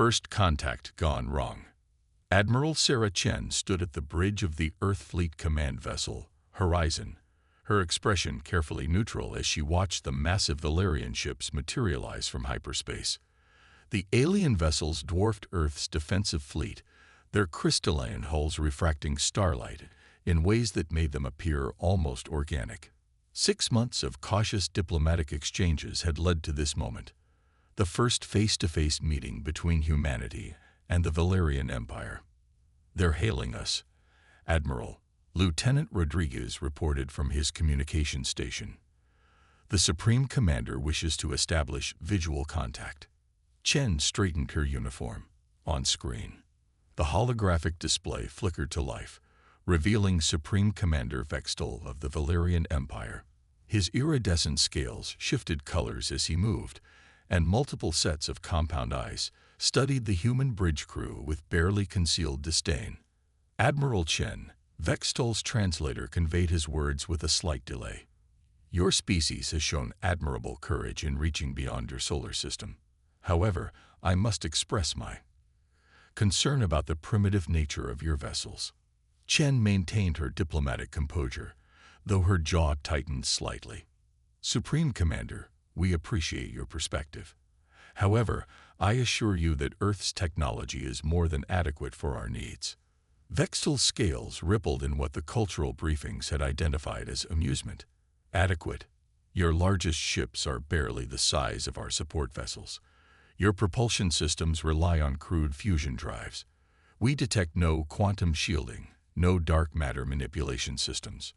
First contact gone wrong. Admiral Sarah Chen stood at the bridge of the Earth Fleet command vessel, Horizon, her expression carefully neutral as she watched the massive Valerian ships materialize from hyperspace. The alien vessels dwarfed Earth's defensive fleet, their crystalline hulls refracting starlight in ways that made them appear almost organic. 6 months of cautious diplomatic exchanges had led to this moment, the first face-to-face meeting between humanity and the Valerian Empire. "They're hailing us," Admiral Lieutenant Rodriguez reported from his communication station. "The Supreme Commander wishes to establish visual contact." Chen straightened her uniform. On screen, the holographic display flickered to life, revealing Supreme Commander Vextal of the Valerian Empire. His iridescent scales shifted colors as he moved, and multiple sets of compound eyes studied the human bridge crew with barely concealed disdain. Admiral Chen, Vextal's translator, conveyed his words with a slight delay. "Your species has shown admirable courage in reaching beyond your solar system. However, I must express my concern about the primitive nature of your vessels." Chen maintained her diplomatic composure, though her jaw tightened slightly. "Supreme Commander, we appreciate your perspective. However, I assure you that Earth's technology is more than adequate for our needs." Vextal's scales rippled in what the cultural briefings had identified as amusement. "Adequate? Your largest ships are barely the size of our support vessels. Your propulsion systems rely on crude fusion drives. We detect no quantum shielding, no dark matter manipulation systems.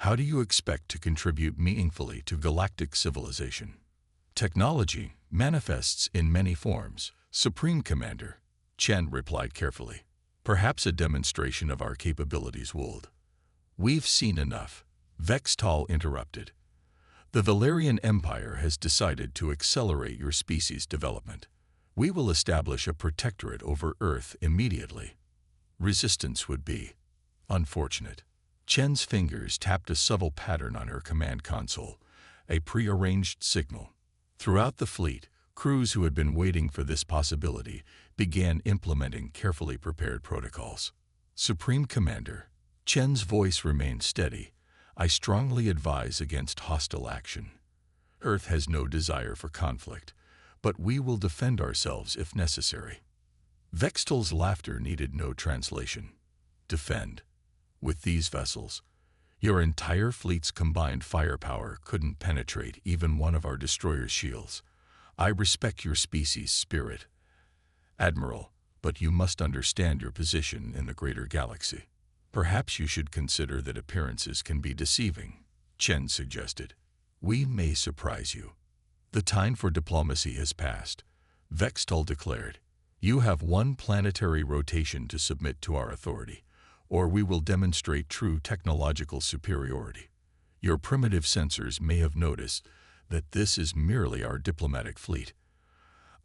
How do you expect to contribute meaningfully to galactic civilization?" "Technology manifests in many forms, Supreme Commander," Chen replied carefully. "Perhaps a demonstration of our capabilities would." "We've seen enough," Vextal interrupted. "The Valerian Empire has decided to accelerate your species' development. We will establish a protectorate over Earth immediately. Resistance would be unfortunate." Chen's fingers tapped a subtle pattern on her command console, a prearranged signal. Throughout the fleet, crews who had been waiting for this possibility began implementing carefully prepared protocols. "Supreme Commander," Chen's voice remained steady, "I strongly advise against hostile action. Earth has no desire for conflict, but we will defend ourselves if necessary." Vextal's laughter needed no translation. "Defend? With these vessels? Your entire fleet's combined firepower couldn't penetrate even one of our destroyer's shields. I respect your species' spirit, Admiral, but you must understand your position in the greater galaxy. Perhaps you should consider that appearances can be deceiving," Chen suggested. "We may surprise you." "The time for diplomacy has passed," Vextal declared. "You have one planetary rotation to submit to our authority, or we will demonstrate true technological superiority. Your primitive sensors may have noticed that this is merely our diplomatic fleet.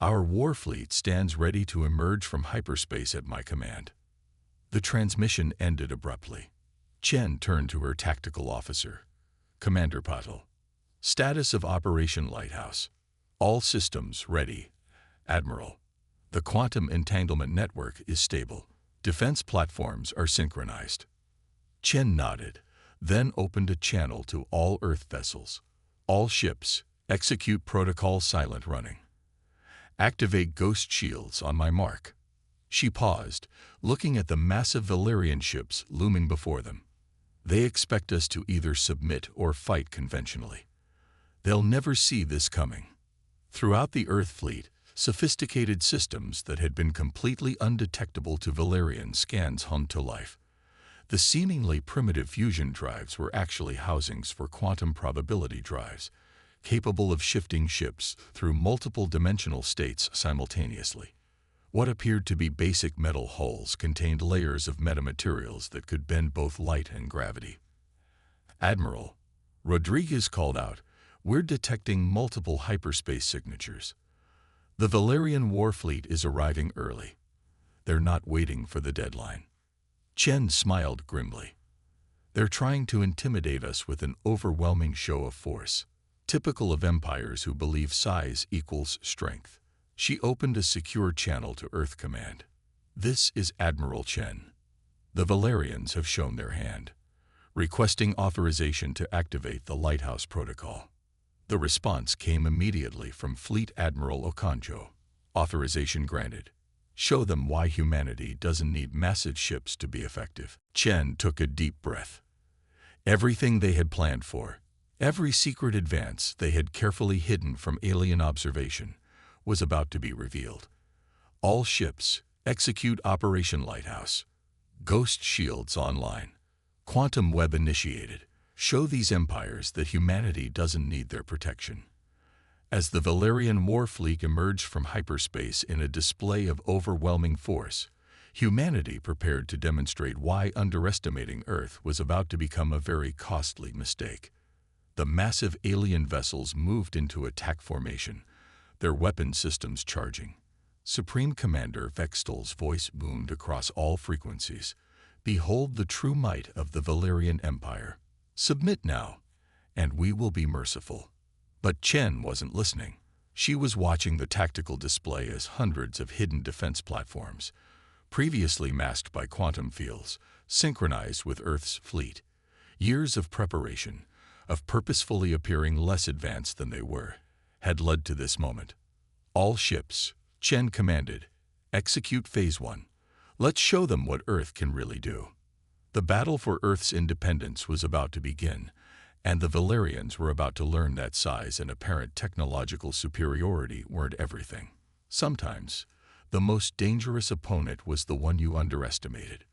Our war fleet stands ready to emerge from hyperspace at my command." The transmission ended abruptly. Chen turned to her tactical officer. "Commander Patel. Status of Operation Lighthouse. All systems ready, Admiral. The quantum entanglement network is stable. Defense platforms are synchronized." Chen nodded, then opened a channel to all Earth vessels. "All ships, execute protocol silent running. Activate ghost shields on my mark." She paused, looking at the massive Valerian ships looming before them. "They expect us to either submit or fight conventionally. They'll never see this coming." Throughout the Earth fleet, sophisticated systems that had been completely undetectable to Valerian scans hummed to life. The seemingly primitive fusion drives were actually housings for quantum probability drives, capable of shifting ships through multiple dimensional states simultaneously. What appeared to be basic metal hulls contained layers of metamaterials that could bend both light and gravity. "Admiral," Rodriguez called out, "we're detecting multiple hyperspace signatures. The Valerian war fleet is arriving early. They're not waiting for the deadline." Chen smiled grimly. "They're trying to intimidate us with an overwhelming show of force, typical of empires who believe size equals strength." She opened a secure channel to Earth Command. "This is Admiral Chen. The Valerians have shown their hand, requesting authorization to activate the Lighthouse Protocol." The response came immediately from Fleet Admiral Okonjo. "Authorization granted. Show them why humanity doesn't need massive ships to be effective." Chen took a deep breath. Everything they had planned for, every secret advance they had carefully hidden from alien observation, was about to be revealed. All ships, execute Operation Lighthouse. Ghost shields online. Quantum web initiated. Show these empires that humanity doesn't need their protection. As the Valerian war fleet emerged from hyperspace in a display of overwhelming force, humanity prepared to demonstrate why underestimating Earth was about to become a very costly mistake. The massive alien vessels moved into attack formation, their weapon systems charging. Supreme Commander Vextal's voice boomed across all frequencies. "Behold the true might of the Valerian Empire. Submit now, and we will be merciful." But Chen wasn't listening. She was watching the tactical display as hundreds of hidden defense platforms, previously masked by quantum fields, synchronized with Earth's fleet. Years of preparation, of purposefully appearing less advanced than they were, had led to this moment. "All ships," Chen commanded, "execute Phase 1. Let's show them what Earth can really do." The battle for Earth's independence was about to begin, and the Valerians were about to learn that size and apparent technological superiority weren't everything. Sometimes, the most dangerous opponent was the one you underestimated.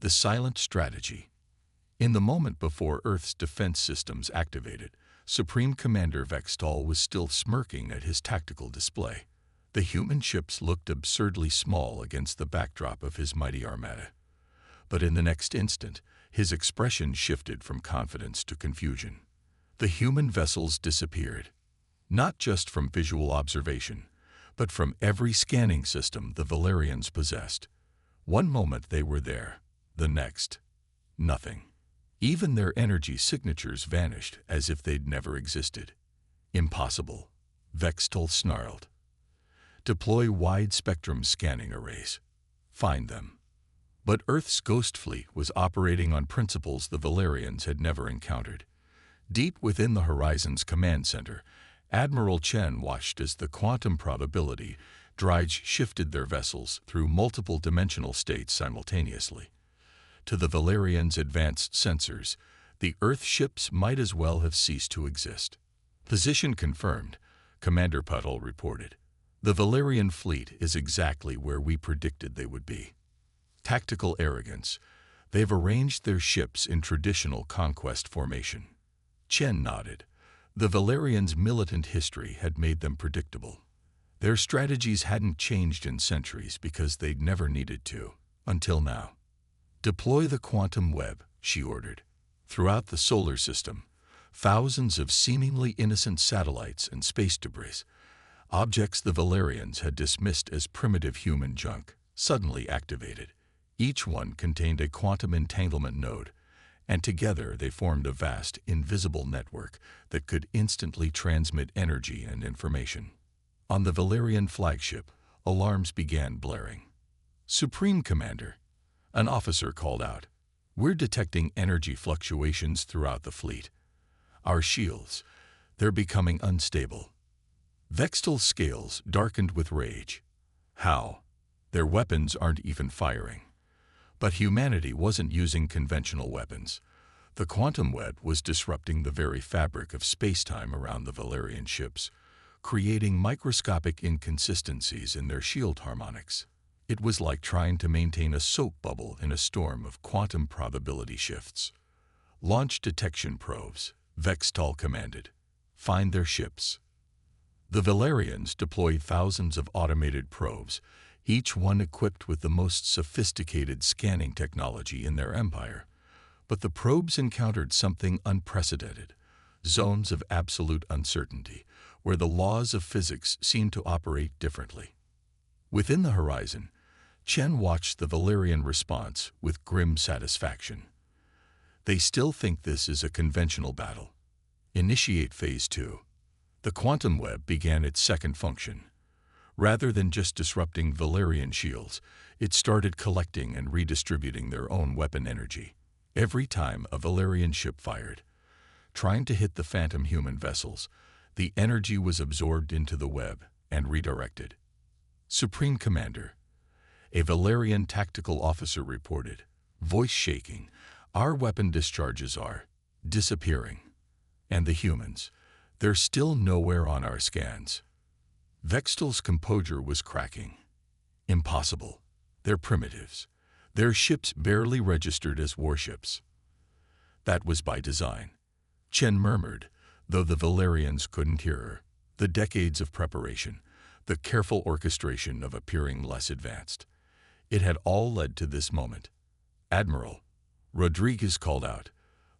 The silent strategy. In the moment before Earth's defense systems activated, Supreme Commander Vextal was still smirking at his tactical display. The human ships looked absurdly small against the backdrop of his mighty armada. But in the next instant, his expression shifted from confidence to confusion. The human vessels disappeared, not just from visual observation, but from every scanning system the Valerians possessed. One moment they were there, the next, nothing. Even their energy signatures vanished as if they'd never existed. "Impossible," Vextal snarled. "Deploy wide-spectrum scanning arrays. Find them." But Earth's Ghost Fleet was operating on principles the Valerians had never encountered. Deep within the Horizon's command center, Admiral Chen watched as the quantum probability drives shifted their vessels through multiple dimensional states simultaneously. To the Valerians' advanced sensors, the Earth ships might as well have ceased to exist. "Position confirmed," Commander Puddle reported. "The Valerian fleet is exactly where we predicted they would be." Tactical arrogance. They've arranged their ships in traditional conquest formation. Chen nodded. The Valerians' militant history had made them predictable. Their strategies hadn't changed in centuries because they'd never needed to, until now. "Deploy the quantum web," she ordered. Throughout the solar system, thousands of seemingly innocent satellites and space debris, objects the Valerians had dismissed as primitive human junk, suddenly activated. Each one contained a quantum entanglement node, and together they formed a vast, invisible network that could instantly transmit energy and information. On the Valerian flagship, alarms began blaring. "Supreme Commander," an officer called out, "we're detecting energy fluctuations throughout the fleet. Our shields, they're becoming unstable." Vextal's scales darkened with rage. How? Their weapons aren't even firing. But humanity wasn't using conventional weapons. The quantum web was disrupting the very fabric of space-time around the Valerian ships, creating microscopic inconsistencies in their shield harmonics. It was like trying to maintain a soap bubble in a storm of quantum probability shifts. "Launch detection probes," Vextal commanded. "Find their ships." The Valerians deployed thousands of automated probes, each one equipped with the most sophisticated scanning technology in their empire. But the probes encountered something unprecedented: zones of absolute uncertainty, where the laws of physics seemed to operate differently. Within the Horizon, Chen watched the Valerian response with grim satisfaction. "They still think this is a conventional battle. Initiate Phase 2. The quantum web began its second function. Rather than just disrupting Valerian shields, it started collecting and redistributing their own weapon energy. Every time a Valerian ship fired, trying to hit the phantom human vessels, the energy was absorbed into the web and redirected. Supreme Commander, a Valerian tactical officer reported, voice shaking, "Our weapon discharges are disappearing. And the humans, they're still nowhere on our scans." Vextal's composure was cracking. Impossible. They're primitives. Their ships barely registered as warships. That was by design, Chen murmured, though the Valerians couldn't hear her. The decades of preparation, the careful orchestration of appearing less advanced. It had all led to this moment. "Admiral," Rodriguez called out,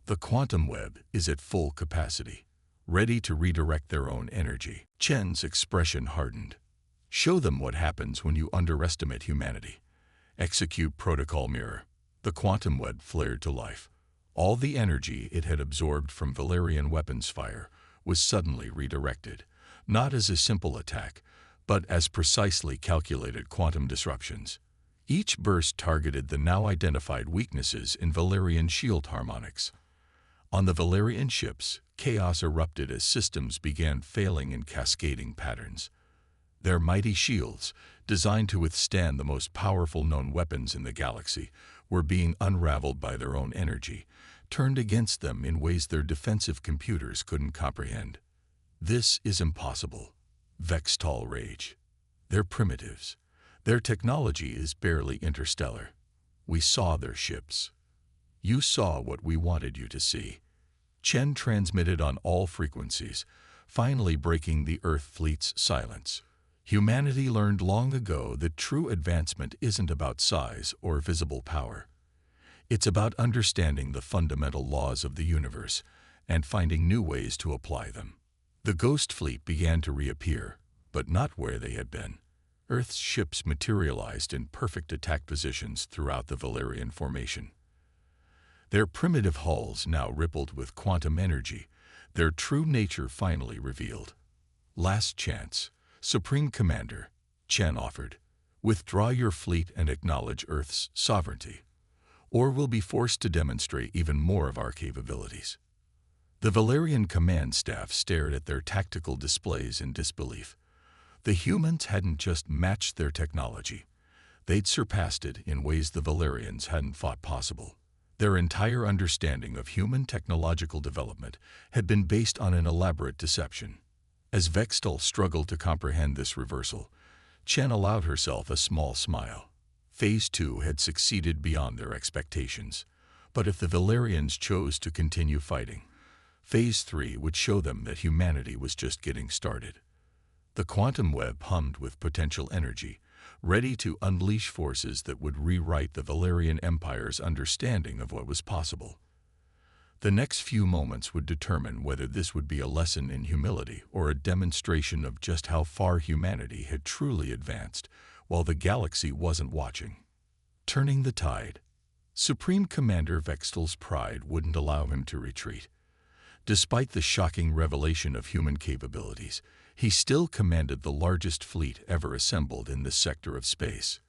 "the quantum web is at full capacity, ready to redirect their own energy." Chen's expression hardened. "Show them what happens when you underestimate humanity. Execute Protocol Mirror." The quantum web flared to life. All the energy it had absorbed from Valerian weapons fire was suddenly redirected, not as a simple attack, but as precisely calculated quantum disruptions. Each burst targeted the now identified weaknesses in Valerian shield harmonics. On the Valerian ships, chaos erupted as systems began failing in cascading patterns. Their mighty shields, designed to withstand the most powerful known weapons in the galaxy, were being unraveled by their own energy, turned against them in ways their defensive computers couldn't comprehend. "This is impossible," Vextal raged. "They're primitives. Their technology is barely interstellar. We saw their ships. You saw what we wanted you to see." Chen transmitted on all frequencies, finally breaking the Earth fleet's silence. Humanity learned long ago that true advancement isn't about size or visible power. It's about understanding the fundamental laws of the universe and finding new ways to apply them. The Ghost Fleet began to reappear, but not where they had been. Earth's ships materialized in perfect attack positions throughout the Valerian formation. Their primitive hulls now rippled with quantum energy, their true nature finally revealed. "Last chance, Supreme Commander," Chen offered. "Withdraw your fleet and acknowledge Earth's sovereignty, or we'll be forced to demonstrate even more of our capabilities." The Valerian command staff stared at their tactical displays in disbelief. The humans hadn't just matched their technology. They'd surpassed it in ways the Valerians hadn't thought possible. Their entire understanding of human technological development had been based on an elaborate deception. As Vextal struggled to comprehend this reversal, Chen allowed herself a small smile. Phase 2 had succeeded beyond their expectations, but if the Valerians chose to continue fighting, Phase 3 would show them that humanity was just getting started. The quantum web hummed with potential energy, ready to unleash forces that would rewrite the Valerian Empire's understanding of what was possible. The next few moments would determine whether this would be a lesson in humility or a demonstration of just how far humanity had truly advanced while the galaxy wasn't watching. Turning the tide. Supreme Commander Vextal's pride wouldn't allow him to retreat. Despite the shocking revelation of human capabilities, he still commanded the largest fleet ever assembled in this sector of space.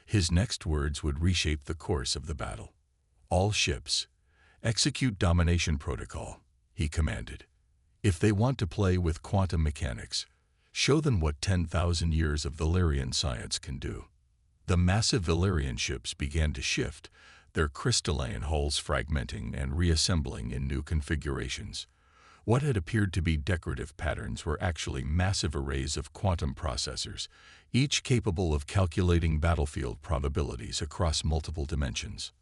His next words would reshape the course of the battle. "All ships, execute domination protocol," he commanded. "If they want to play with quantum mechanics, show them what 10,000 years of Valerian science can do." The massive Valerian ships began to shift, their crystalline hulls fragmenting and reassembling in new configurations. What had appeared to be decorative patterns were actually massive arrays of quantum processors, each capable of calculating battlefield probabilities across multiple dimensions.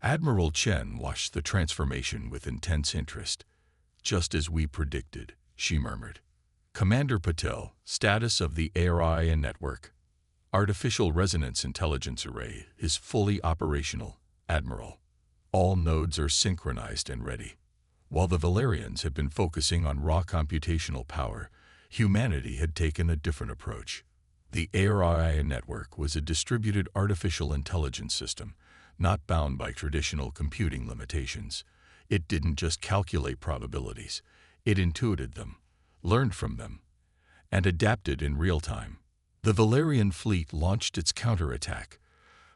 Admiral Chen watched the transformation with intense interest. "Just as we predicted," she murmured. "Commander Patel, status of the ARI network. Artificial Resonance Intelligence Array is fully operational, Admiral. All nodes are synchronized and ready." While the Valerians had been focusing on raw computational power, humanity had taken a different approach. The ARI network was a distributed artificial intelligence system, not bound by traditional computing limitations. It didn't just calculate probabilities, it intuited them, learned from them, and adapted in real time. The Valerian fleet launched its counterattack.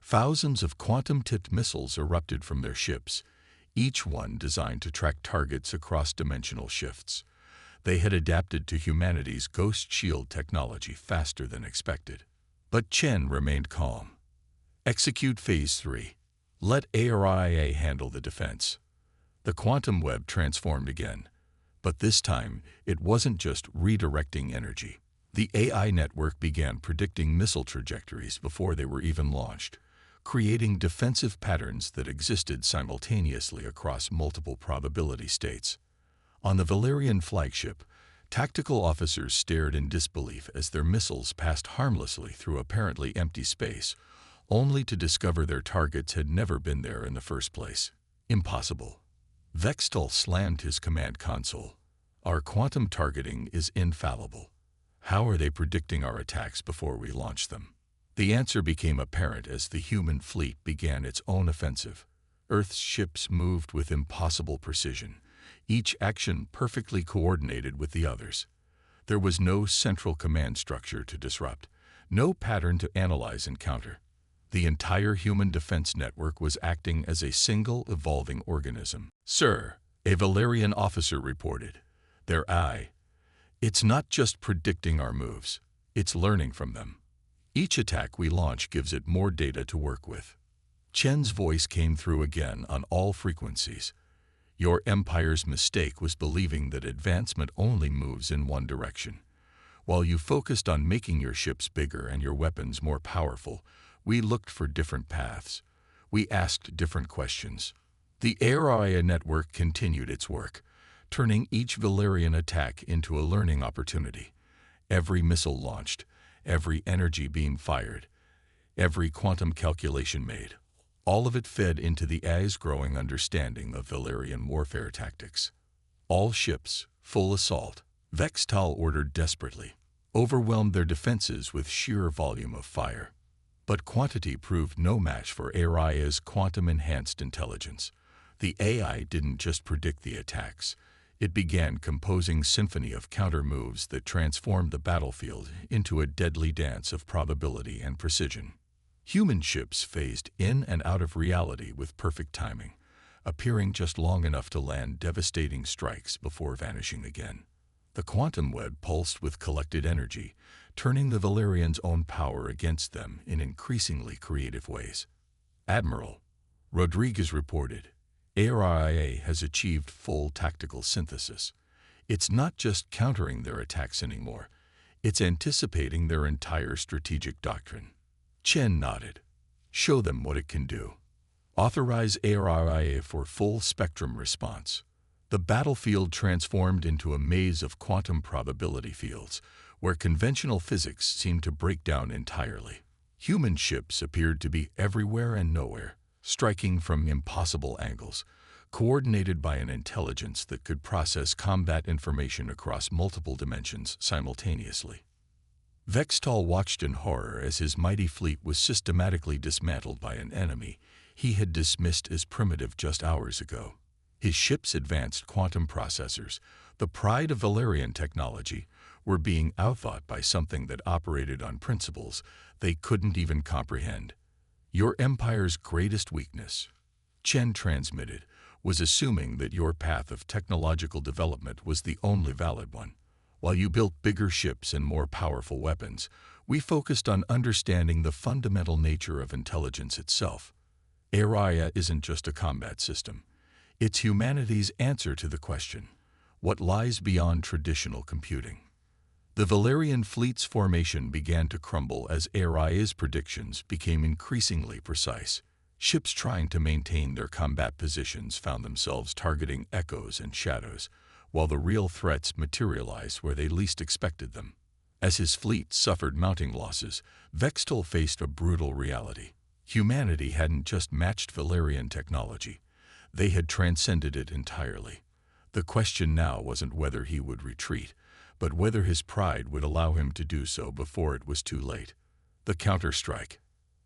Thousands of quantum-tipped missiles erupted from their ships, each one designed to track targets across dimensional shifts. They had adapted to humanity's ghost shield technology faster than expected. But Chen remained calm. Execute Phase 3. Let ARIA handle the defense. The quantum web transformed again. But this time, it wasn't just redirecting energy. The AI network began predicting missile trajectories before they were even launched, creating defensive patterns that existed simultaneously across multiple probability states. On the Valerian flagship, tactical officers stared in disbelief as their missiles passed harmlessly through apparently empty space, only to discover their targets had never been there in the first place. Impossible. Vextal slammed his command console. Our quantum targeting is infallible. How are they predicting our attacks before we launch them? The answer became apparent as the human fleet began its own offensive. Earth's ships moved with impossible precision, each action perfectly coordinated with the others. There was no central command structure to disrupt, no pattern to analyze and counter. The entire human defense network was acting as a single evolving organism. "Sir," a Valerian officer reported, "their eye. It's not just predicting our moves, it's learning from them. Each attack we launch gives it more data to work with." Chen's voice came through again on all frequencies. "Your empire's mistake was believing that advancement only moves in one direction. While you focused on making your ships bigger and your weapons more powerful, we looked for different paths. We asked different questions." The ARIA network continued its work, turning each Valerian attack into a learning opportunity. Every missile launched, every energy beam fired, every quantum calculation made. All of it fed into the AI's growing understanding of Valerian warfare tactics. All ships, full assault, Vextal ordered desperately, overwhelmed their defenses with sheer volume of fire. But quantity proved no match for ARIA's quantum-enhanced intelligence. The AI didn't just predict the attacks. It began composing symphony of counter-moves that transformed the battlefield into a deadly dance of probability and precision. Human ships phased in and out of reality with perfect timing, appearing just long enough to land devastating strikes before vanishing again. The quantum web pulsed with collected energy, turning the Valerians' own power against them in increasingly creative ways. "Admiral," Rodriguez reported, "ARIA has achieved full tactical synthesis. It's not just countering their attacks anymore, it's anticipating their entire strategic doctrine." Chen nodded. "Show them what it can do. Authorize ARIA for full spectrum response." The battlefield transformed into a maze of quantum probability fields, where conventional physics seemed to break down entirely. Human ships appeared to be everywhere and nowhere, striking from impossible angles, coordinated by an intelligence that could process combat information across multiple dimensions simultaneously. Vextal watched in horror as his mighty fleet was systematically dismantled by an enemy he had dismissed as primitive just hours ago. His ship's advanced quantum processors, the pride of Valerian technology, were being outthought by something that operated on principles they couldn't even comprehend. "Your empire's greatest weakness," Chen transmitted, "was assuming that your path of technological development was the only valid one. While you built bigger ships and more powerful weapons, we focused on understanding the fundamental nature of intelligence itself. ARIA isn't just a combat system. It's humanity's answer to the question, what lies beyond traditional computing?" The Valerian fleet's formation began to crumble as ARIA's predictions became increasingly precise. Ships trying to maintain their combat positions found themselves targeting echoes and shadows, while the real threats materialized where they least expected them. As his fleet suffered mounting losses, Vextal faced a brutal reality. Humanity hadn't just matched Valerian technology. They had transcended it entirely. The question now wasn't whether he would retreat, but whether his pride would allow him to do so before it was too late. The counterstrike.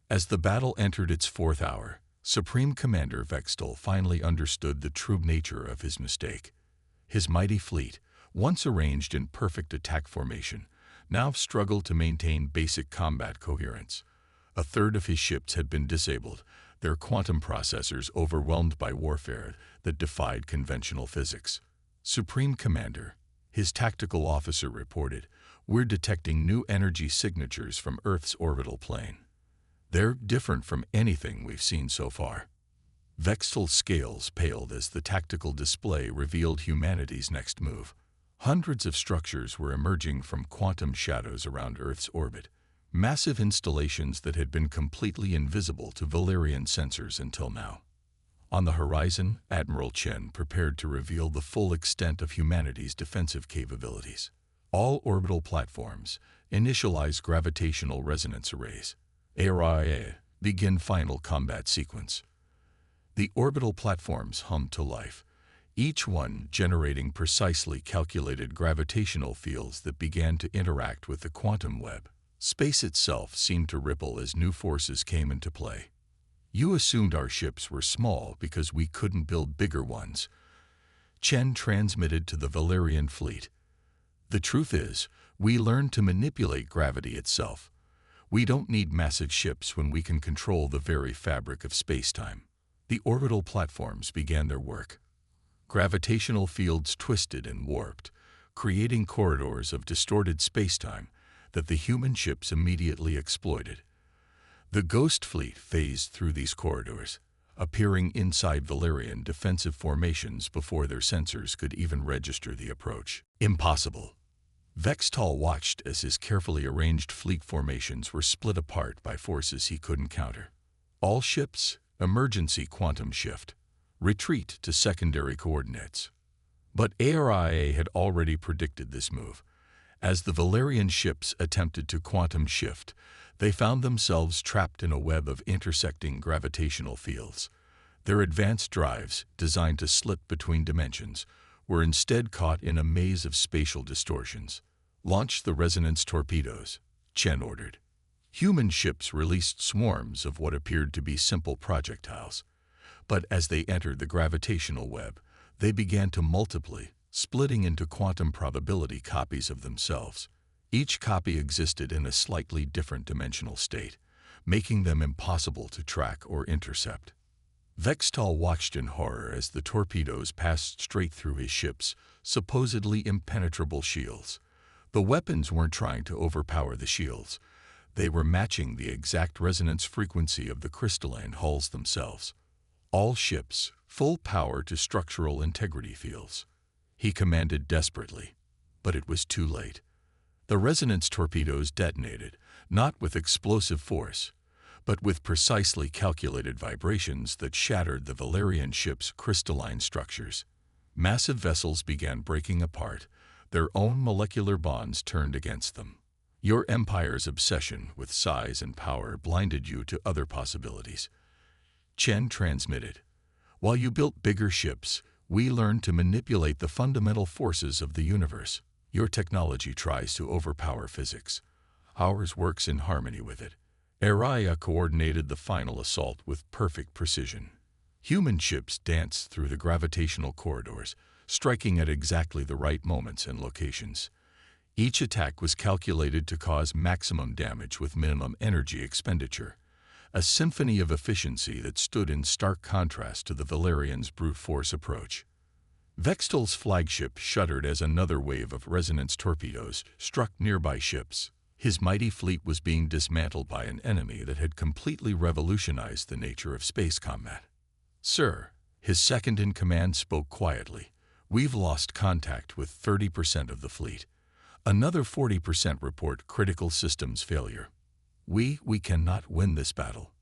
As the battle entered its fourth hour, Supreme Commander Vextal finally understood the true nature of his mistake. His mighty fleet, once arranged in perfect attack formation, now struggled to maintain basic combat coherence. A third of his ships had been disabled, their quantum processors overwhelmed by warfare that defied conventional physics. Supreme Commander, his tactical officer reported, "We're detecting new energy signatures from Earth's orbital plane. They're different from anything we've seen so far." Vextal's scales paled as the tactical display revealed humanity's next move. Hundreds of structures were emerging from quantum shadows around Earth's orbit, massive installations that had been completely invisible to Valerian sensors until now. On the horizon, Admiral Chen prepared to reveal the full extent of humanity's defensive capabilities. All orbital platforms initialize gravitational resonance arrays. HFY begin final combat sequence. The orbital platforms hummed to life, each one generating precisely calculated gravitational fields that began to interact with the quantum web. Space itself seemed to ripple as new forces came into play. "You assumed our ships were small because we couldn't build bigger ones," Chen transmitted to the Valerian fleet. "The truth is, we learned to manipulate gravity itself. We don't need massive ships when we can control the very fabric of space-time." The orbital platforms began their work. Gravitational fields twisted and warped, creating corridors of distorted space-time that the human ships immediately exploited. The Ghost Fleet phased through these corridors, appearing inside Valerian defensive formations before their sensors could even register the approach. Impossible. Vextal watched as his carefully arranged fleet formations were split apart by forces he couldn't counter. "All ships, emergency quantum shift. Retreat to secondary coordinates." But ARIA had already predicted this move. As the Valerian ships attempted to quantum shift, they found themselves trapped in a web of intersecting gravitational fields. Their advanced drives, designed to slip between dimensions, were instead caught in a maze of spatial distortions. "Launch the resonance torpedoes," Chen ordered. Human ships released swarms of what appeared to be simple projectiles. But as they entered the gravitational web, they began to multiply, splitting into quantum probability copies of themselves. Each copy existed in a slightly different dimensional state, making them impossible to track or intercept. Vextal watched in horror as the torpedoes passed straight through his ship's supposedly impenetrable shields. The weapons weren't trying to overpower the shields. They were matching the exact resonance frequency of the crystalline hulls themselves. "All ships, full power to structural integrity fields," he commanded desperately. But it was too late. The resonance torpedoes detonated, not with explosive force, but with precisely calculated vibrations that shattered the Valerian ship's crystalline structures. Massive vessels began breaking apart, their own molecular bonds turned against them. "Your empire's obsession with size and power blinded you to other possibilities," Chen transmitted. "While you built bigger ships, we learned to manipulate the fundamental forces of the universe. Your technology tries to overpower physics. Ours works in harmony with it." Araya coordinated the final assault with perfect precision. Human ships danced through the gravitational corridors, striking at exactly the right moments and locations. Each attack was calculated to cause maximum damage with minimum energy expenditure, a symphony of efficiency that stood in stark contrast to the Valerians' brute force approach. Vextal's flagship shuddered as another wave of resonance torpedoes struck nearby ships. His mighty fleet was being dismantled by an enemy that had completely revolutionized the nature of space combat. "Sir," his second-in-command spoke quietly, "we've lost contact with 30% of the fleet. Another 40% report critical systems failure. We cannot win this battle."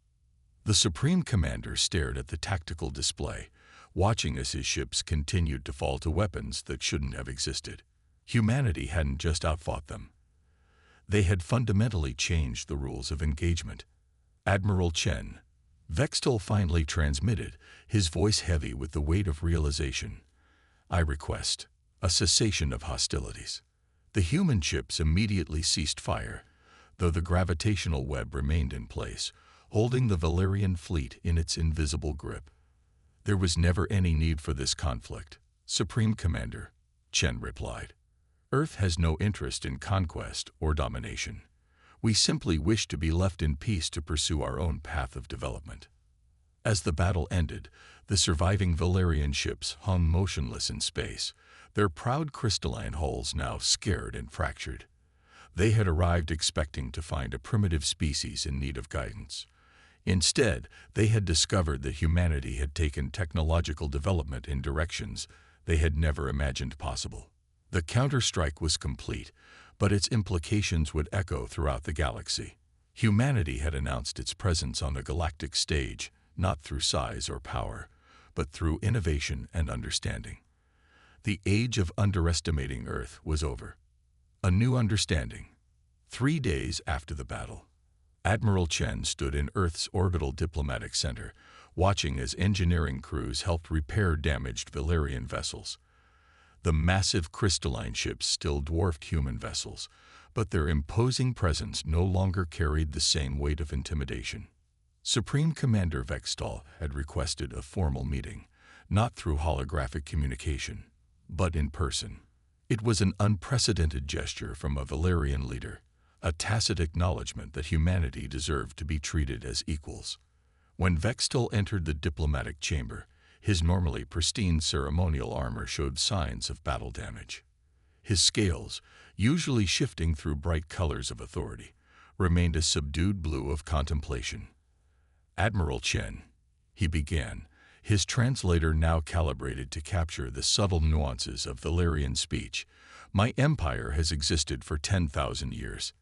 The Supreme Commander stared at the tactical display, watching as his ships continued to fall to weapons that shouldn't have existed. Humanity hadn't just outfought them. They had fundamentally changed the rules of engagement. "Admiral Chen," Vextal finally transmitted, his voice heavy with the weight of realization, "I request a cessation of hostilities." The human ships immediately ceased fire, though the gravitational web remained in place, holding the Valerian fleet in its invisible grip. "There was never any need for this conflict, Supreme Commander," Chen replied. Earth has no interest in conquest or domination. We simply wish to be left in peace to pursue our own path of development. As the battle ended, the surviving Valerian ships hung motionless in space, their proud crystalline hulls now scared and fractured. They had arrived expecting to find a primitive species in need of guidance. Instead, they had discovered that humanity had taken technological development in directions they had never imagined possible. The counterstrike was complete, but its implications would echo throughout the galaxy. Humanity had announced its presence on the galactic stage, not through size or power, but through innovation and understanding. The age of underestimating Earth was over. A new understanding. 3 days after the battle, Admiral Chen stood in Earth's Orbital Diplomatic Center, watching as engineering crews helped repair damaged Valerian vessels. The massive crystalline ships still dwarfed human vessels, but their imposing presence no longer carried the same weight of intimidation. Supreme Commander Vextal had requested a formal meeting, not through holographic communication, but in person. It was an unprecedented gesture from a Valerian leader, a tacit acknowledgement that humanity deserved to be treated as equals. When Vextal entered the diplomatic chamber, his normally pristine ceremonial armor showed signs of battle damage. His scales, usually shifting through bright colors of authority, remained a subdued blue of contemplation. "Admiral Chen," he began, his translator now calibrated to capture the subtle nuances of Valerian speech, "My empire has existed for 10,000 years.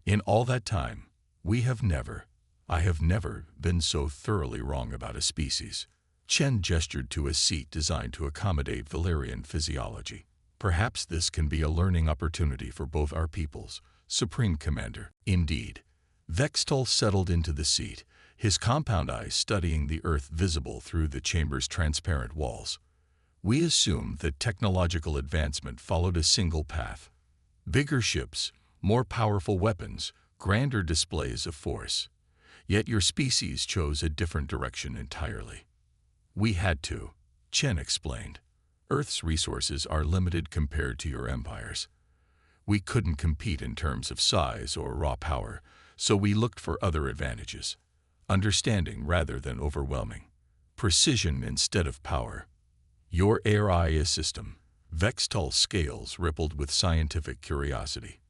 In all that time, I have never been so thoroughly wrong about a species." Chen gestured to a seat designed to accommodate Valerian physiology. "Perhaps this can be a learning opportunity for both our peoples, Supreme Commander." Indeed. Vextal settled into the seat, his compound eyes studying the Earth visible through the chamber's transparent walls. "We assumed that technological advancement followed a single path. Bigger ships, more powerful weapons, grander displays of force. Yet your species chose a different direction entirely." "We had to," Chen explained. "Earth's resources are limited compared to your empires. We couldn't compete in terms of size or raw power, so we looked for other advantages. Understanding rather than overwhelming. Precision instead of power. Your AI system." Vextal's scales rippled with scientific curiosity.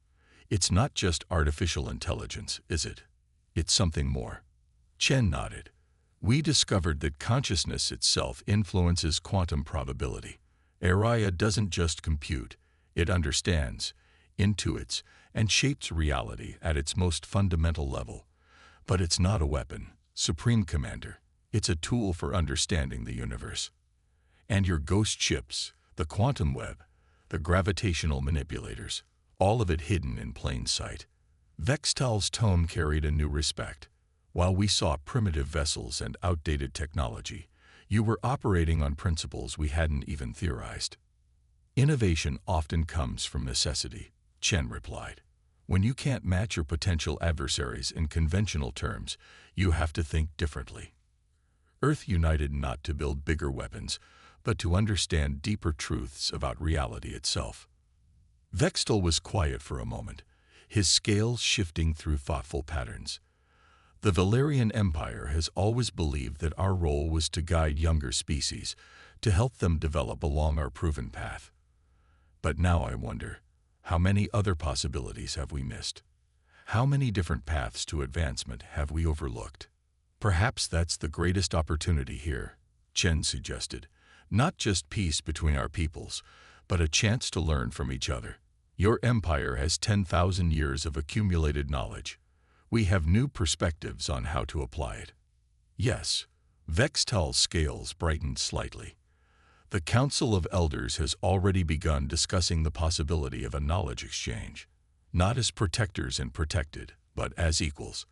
"It's not just artificial intelligence, is it? It's something more." Chen nodded. "We discovered that consciousness itself influences quantum probability. AI doesn't just compute, it understands, intuits, and shapes reality at its most fundamental level. But it's not a weapon, Supreme Commander. It's a tool for understanding the universe. And your ghost ships, the quantum web, the gravitational manipulators, all of it hidden in plain sight." Vextal's tone carried a new respect. "While we saw primitive vessels and outdated technology, you were operating on principles we hadn't even theorized." "Innovation often comes from necessity," Chen replied. "When you can't match your potential adversaries in conventional terms, you have to think differently." Earth united not to build bigger weapons, but to understand deeper truths about reality itself. Vextal was quiet for a moment, his scales shifting through thoughtful patterns. "The Valerian Empire has always believed that our role was to guide younger species, to help them develop along our proven path. But now I wonder, how many other possibilities have we missed? How many different paths to advancement have we overlooked?" "Perhaps that's the greatest opportunity here," Chen suggested. "Not just peace between our peoples, but a chance to learn from each other. Your empire has 10,000 years of accumulated knowledge. We have new perspectives on how to apply it." "Yes." Vextal's scales brightened slightly. "The Council of Elders has already begun discussing the possibility of a knowledge exchange. Not as protectors and protected, but as equals.